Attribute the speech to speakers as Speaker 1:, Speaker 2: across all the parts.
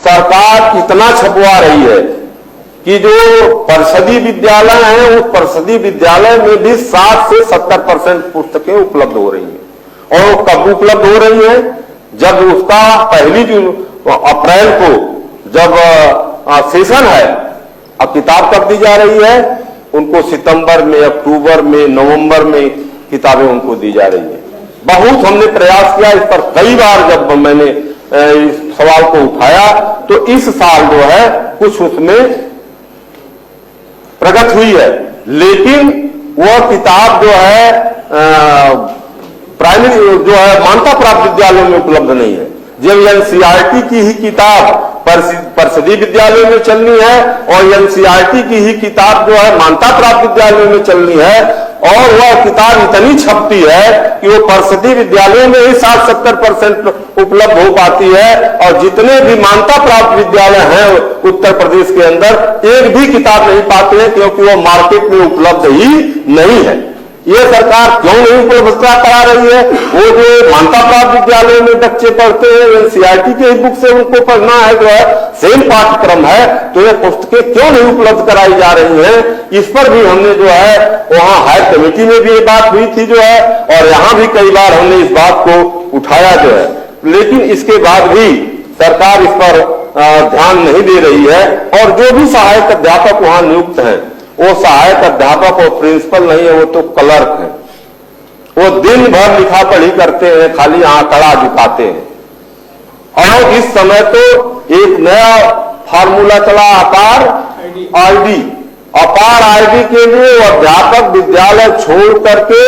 Speaker 1: सरकार इतना छपवा रही है कि जो परिषदीय विद्यालय हैं उस परिषदीय विद्यालय में भी 60 से 70% पुस्तकें उपलब्ध हो रही हैं। और वो कब उपलब्ध हो रही है? जब उसका 1 अप्रैल को जब सेशन है, अब किताब कब दी जा रही है? उनको सितंबर में, अक्टूबर में, नवंबर में किताबें उनको दी जा रही है। बहुत हमने प्रयास किया इस पर, कई बार जब मैंने इस सवाल को उठाया तो इस साल जो है कुछ उसमें प्रगति हुई है, लेकिन वह किताब जो है प्राइमरी जो है मान्यता प्राप्त विद्यालयों में उपलब्ध नहीं है। जब एनसीईआरटी की ही किताब परिषदीय विद्यालयों में चलनी है और एनसीईआरटी की ही किताब जो है मान्यता प्राप्त विद्यालयों में चलनी है, और वह किताब इतनी छपती है कि वो परिषदीय विद्यालयों में ही 60-70% उपलब्ध हो पाती है, और जितने भी मान्यता प्राप्त विद्यालय हैं उत्तर प्रदेश के अंदर एक भी किताब नहीं पाते हैं, क्योंकि वो मार्केट में उपलब्ध ही नहीं है। ये सरकार क्यों नहीं उपलब्धता करा रही है? वो जो मान्यता प्राप्त विद्यालयों में बच्चे पढ़ते हैं, एनसीईआरटी के बुक से उनको पढ़ना है, जो है सेम पाठ्यक्रम है, तो ये पुस्तकें क्यों नहीं उपलब्ध कराई जा रही हैं? इस पर भी हमने जो है वहां हाई कमेटी में भी ये बात हुई थी जो है, और यहां भी कई बार हमने इस बात को उठाया जो है, लेकिन इसके बाद भी सरकार इस पर ध्यान नहीं दे रही है। और जो भी सहायक अध्यापक वहां नियुक्त हैं, वो सहायक अध्यापक और प्रिंसिपल नहीं है, वो तो क्लर्क है। वो दिन भर लिखा पढ़ी करते हैं, खाली आंकड़ा दिखाते हैं। और इस समय तो एक नया फार्मूला चला, अपार आईडी। अपार आईडी के लिए वो अध्यापक विद्यालय छोड़ करके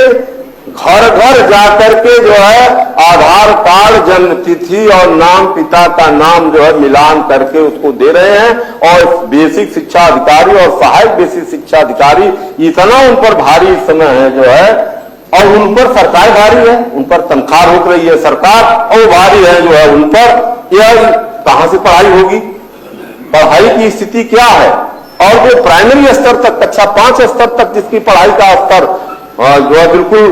Speaker 1: घर घर जाकर के जो है आधार कार्ड, जन्म तिथि और नाम, पिता का नाम जो है मिलान करके उसको दे रहे हैं। और बेसिक शिक्षा अधिकारी और सहायक बेसिक शिक्षा अधिकारी इतना उन पर भारी इस समय है जो है, और उन पर सरकार भारी है, उन पर तनख्वाह रोक रही है सरकार, और भारी है जो है उन पर। यह कहां से पढ़ाई होगी? पढ़ाई की स्थिति क्या है? और जो प्राइमरी स्तर तक, कक्षा 5 स्तर तक जिसकी पढ़ाई का स्तर जो है बिल्कुल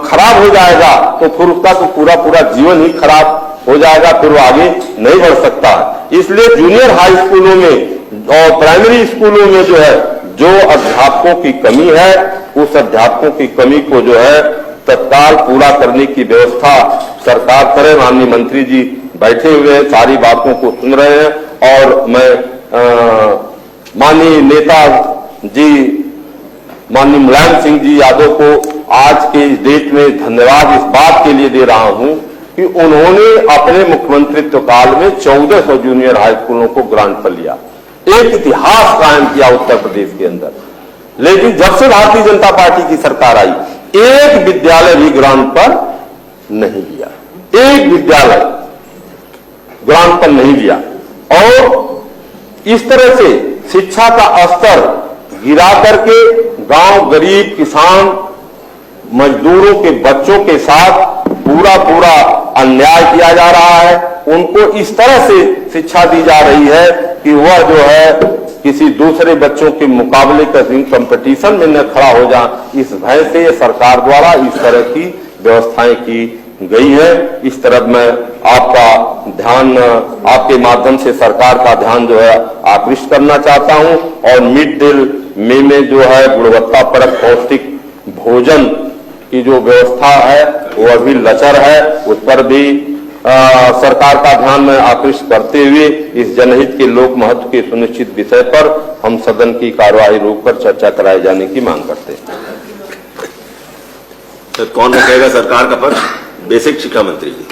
Speaker 1: खराब हो जाएगा, तो फिर उसका तो पूरा जीवन ही खराब हो जाएगा, फिर वो आगे नहीं बढ़ सकता। इसलिए जूनियर हाई स्कूलों में और प्राइमरी स्कूलों में जो है जो अध्यापकों की कमी है, उस अध्यापकों की कमी को जो है तत्काल पूरा करने की व्यवस्था सरकार करे। माननीय मंत्री जी बैठे हुए हैं, सारी बातों को सुन रहे हैं, और मैं माननीय नेता जी माननीय मुलायम सिंह जी यादव को आज के इस डेट में धन्यवाद इस बात के लिए दे रहा हूं कि उन्होंने अपने मुख्यमंत्रित्व काल में 1400 जूनियर हाई स्कूलों को ग्रांट पर लिया, एक इतिहास कायम किया उत्तर प्रदेश के अंदर। लेकिन जब से भारतीय जनता पार्टी की सरकार आई, एक विद्यालय भी ग्रांट पर नहीं लिया, एक विद्यालय ग्रांट पर नहीं लिया। और इस तरह से शिक्षा का स्तर गिरा करके गांव, गरीब, किसान, मजदूरों के बच्चों के साथ पूरा अन्याय किया जा रहा है। उनको इस तरह से शिक्षा दी जा रही है कि वह जो है किसी दूसरे बच्चों के मुकाबले का कंपटीशन में न खड़ा हो जाए, इस भय से सरकार द्वारा इस तरह की व्यवस्थाएं की गई है। इस तरफ मैं आपका ध्यान, आपके माध्यम से सरकार का ध्यान जो है आकृष्ट करना चाहता हूं। और मिड डे मील में जो है गुणवत्तापरक पौष्टिक भोजन की जो व्यवस्था है वो अभी लचर है, उस पर भी सरकार का ध्यान में आकृष्ट करते हुए इस जनहित के लोक महत्व के सुनिश्चित विषय पर हम सदन की कार्यवाही रोककर चर्चा कराए जाने की मांग करते हैं।
Speaker 2: तो कौन रखेगा सरकार का पक्ष? बेसिक शिक्षा मंत्री जी।